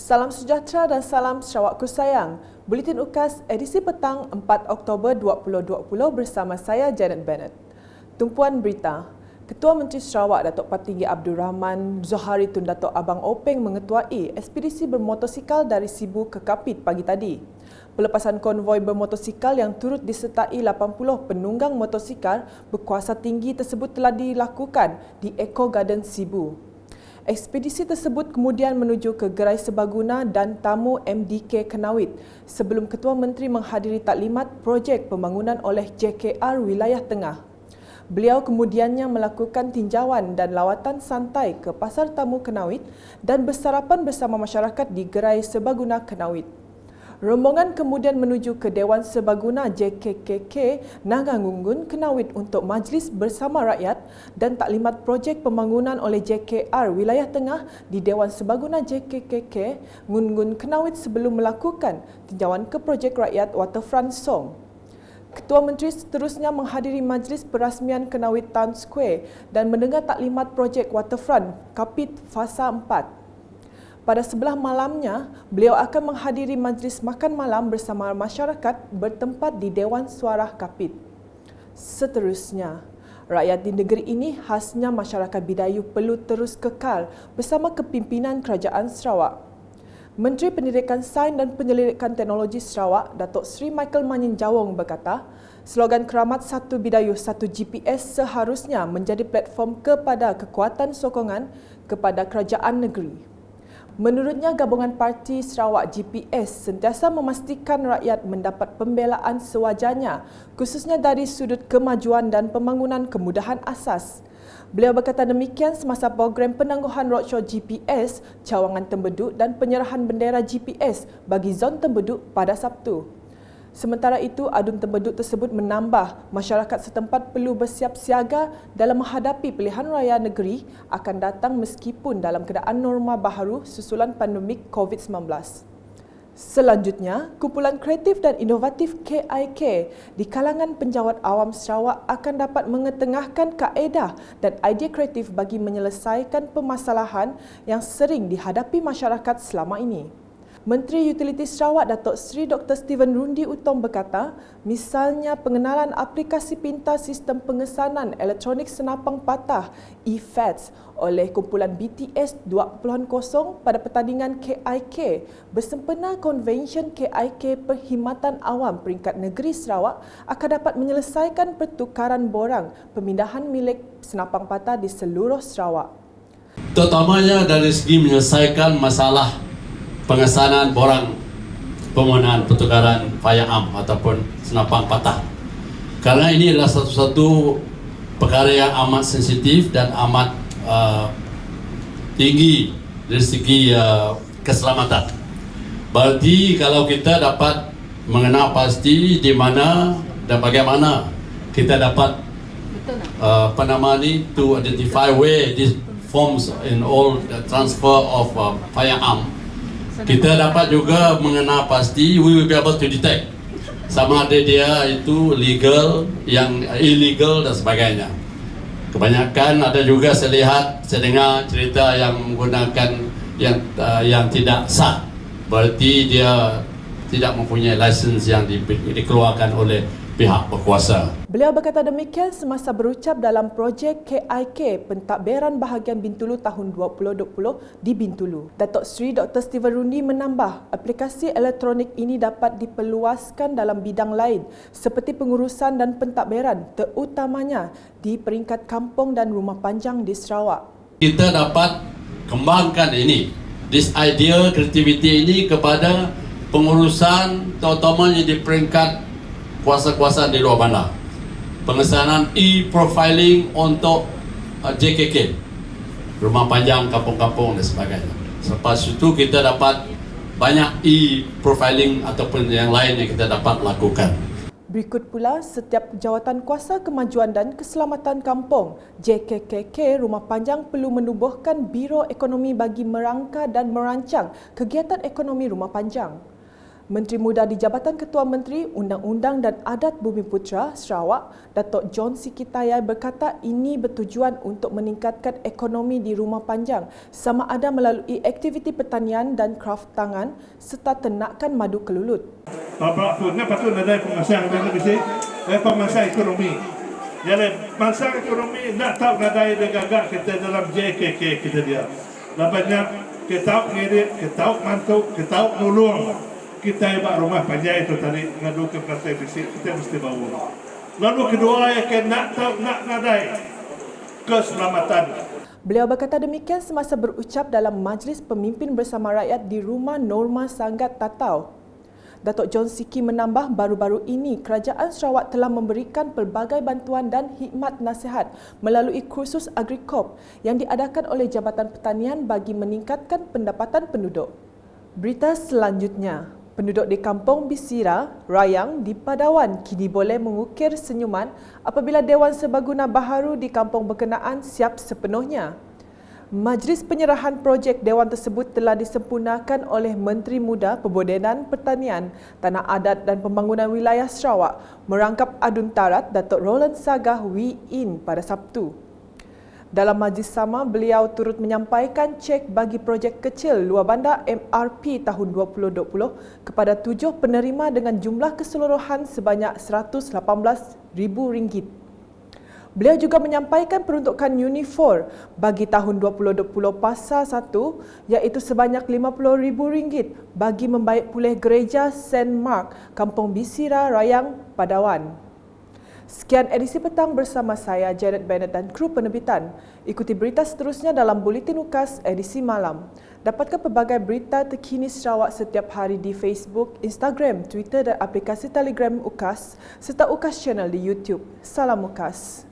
Salam sejahtera dan salam Sarawakku sayang. Buletin UKAS edisi petang 4 Oktober 2020 bersama saya Janet Bennett. Tumpuan berita. Ketua Menteri Sarawak Datuk Patinggi Abdul Rahman Zohari Tun Datuk Abang Openg mengetuai ekspedisi bermotosikal dari Sibu ke Kapit pagi tadi. Pelepasan konvoi bermotosikal yang turut disertai 80 penunggang motosikal berkuasa tinggi tersebut telah dilakukan di Eco Garden Sibu. Ekspedisi tersebut kemudian menuju ke Gerai Sebaguna dan Tamu MDK Kenawit sebelum Ketua Menteri menghadiri taklimat projek pembangunan oleh JKR Wilayah Tengah. Beliau kemudiannya melakukan tinjauan dan lawatan santai ke Pasar Tamu Kenawit dan bersarapan bersama masyarakat di Gerai Sebaguna Kenawit. Rombongan kemudian menuju ke Dewan Sebaguna JKKK Nangangunggun Kenawit untuk majlis bersama rakyat dan taklimat projek pembangunan oleh JKR Wilayah Tengah di Dewan Sebaguna JKKK Ngungun Kenawit sebelum melakukan tinjauan ke projek rakyat Waterfront Song. Ketua Menteri seterusnya menghadiri majlis perasmian Kenawit Town Square dan mendengar taklimat projek Waterfront Kapit Fasa 4. Pada sebelah malamnya, beliau akan menghadiri majlis makan malam bersama masyarakat bertempat di Dewan Suara Kapit. Seterusnya, rakyat di negeri ini khasnya masyarakat Bidayu perlu terus kekal bersama kepimpinan Kerajaan Sarawak. Menteri Pendidikan Sains dan Penyelidikan Teknologi Sarawak, Datuk Seri Michael Manyin Jawong berkata, slogan Keramat Satu Bidayu Satu GPS seharusnya menjadi platform kepada kekuatan sokongan kepada kerajaan negeri. Menurutnya, Gabungan Parti Sarawak GPS sentiasa memastikan rakyat mendapat pembelaan sewajarnya, khususnya dari sudut kemajuan dan pembangunan kemudahan asas. Beliau berkata demikian semasa program penangguhan roadshow GPS, cawangan Tembeduk dan penyerahan bendera GPS bagi zon Tembeduk pada Sabtu. Sementara itu, adun Tembeduk tersebut menambah masyarakat setempat perlu bersiap siaga dalam menghadapi pilihan raya negeri akan datang meskipun dalam keadaan norma baharu susulan pandemik COVID-19. Selanjutnya, kumpulan kreatif dan inovatif KIK di kalangan penjawat awam Sarawak akan dapat mengetengahkan kaedah dan idea kreatif bagi menyelesaikan permasalahan yang sering dihadapi masyarakat selama ini. Menteri Utiliti Sarawak Datuk Seri Dr. Steven Rundi Utom berkata, misalnya pengenalan aplikasi pintar sistem pengesanan elektronik senapang patah eFATS oleh kumpulan BTS 2.0 pada pertandingan KIK bersempena Konvensyen KIK Perkhidmatan Awam Peringkat Negeri Sarawak akan dapat menyelesaikan pertukaran borang pemindahan milik senapang patah di seluruh Sarawak. Terutamanya dari segi menyelesaikan masalah pengesanan borang permohonan pertukaran firearm ataupun senapang patah. Karena ini adalah satu-satu perkara yang amat sensitif dan amat tinggi dari segi keselamatan. Berarti kalau kita dapat mengenal pasti di mana dan bagaimana kita dapat to identify where this forms in all the transfer of firearm. Kita dapat juga mengenal pasti, we will be able to detect sama ada dia itu legal, yang illegal dan sebagainya. Kebanyakan ada juga saya dengar cerita yang menggunakan yang tidak sah. Berarti dia tidak mempunyai lisens yang dikeluarkan oleh pihak berkuasa. Beliau berkata demikian semasa berucap dalam projek KIK Pentadbiran Bahagian Bintulu tahun 2020 di Bintulu. Datuk Seri Dr. Steven Rundi menambah, aplikasi elektronik ini dapat diperluaskan dalam bidang lain seperti pengurusan dan pentadbiran, terutamanya di peringkat kampung dan rumah panjang di Sarawak. Kita dapat kembangkan ini, this idea, creativity ini kepada pengurusan terutamanya di peringkat kuasa-kuasa di luar bandar. Pengesanan e-profiling untuk JKK, rumah panjang, kampung-kampung dan sebagainya. Selepas itu kita dapat banyak e-profiling ataupun yang lain yang kita dapat lakukan. Berikut pula, setiap Jawatan Kuasa Kemajuan dan Keselamatan Kampung JKKK Rumah Panjang perlu menubuhkan Biro Ekonomi bagi merangka dan merancang kegiatan ekonomi rumah panjang. Menteri Muda di Jabatan Ketua Menteri Undang-Undang dan Adat Bumiputera Sarawak, Datuk John Sikitayai berkata ini bertujuan untuk meningkatkan ekonomi di rumah panjang sama ada melalui aktiviti pertanian dan kraft tangan serta ternakan madu kelulut. Patut ada pengasang dan lebih pengasang ekonomi. Jadi masa ekonomi nak tahu nadai dan gagak kita dalam JKK kita dia. Banyak kita tahu ngirit, kita tahu mantuk, kita tahu nulung. Kita buat rumah panjang itu tadi ngadu ke partai fisik kita mesti bawa. Lalu kedua yang nak tahu nak nadai keselamatan. Beliau berkata demikian semasa berucap dalam Majlis Pemimpin Bersama Rakyat di Rumah Norma Sangat Tatau. Datuk John Siki menambah baru-baru ini Kerajaan Sarawak telah memberikan pelbagai bantuan dan khidmat nasihat melalui kursus Agricorp yang diadakan oleh Jabatan Pertanian bagi meningkatkan pendapatan penduduk. Berita selanjutnya, penduduk di Kampung Bisira, Rayang di Padawan kini boleh mengukir senyuman apabila Dewan Serbaguna baharu di kampung berkenaan siap sepenuhnya. Majlis penyerahan projek Dewan tersebut telah disempurnakan oleh Menteri Muda, Perbudayan Pertanian, Tanah Adat dan Pembangunan Wilayah Sarawak merangkap Adun Tarat Datuk Roland Sagah Wee-In pada Sabtu. Dalam majlis sama, beliau turut menyampaikan cek bagi projek kecil luar bandar MRP tahun 2020 kepada 7 penerima dengan jumlah keseluruhan sebanyak RM118,000. Beliau juga menyampaikan peruntukan Unifor bagi tahun 2020 Pasal 1 iaitu sebanyak RM50,000 bagi membaik pulih gereja St. Mark, Kampung Bisira, Rayang, Padawan. Sekian edisi petang bersama saya Janet Bennett dan kru penerbitan. Ikuti berita seterusnya dalam Buletin UKAS edisi malam. Dapatkan pelbagai berita terkini Sarawak setiap hari di Facebook, Instagram, Twitter dan aplikasi Telegram UKAS serta UKAS Channel di YouTube. Salam UKAS.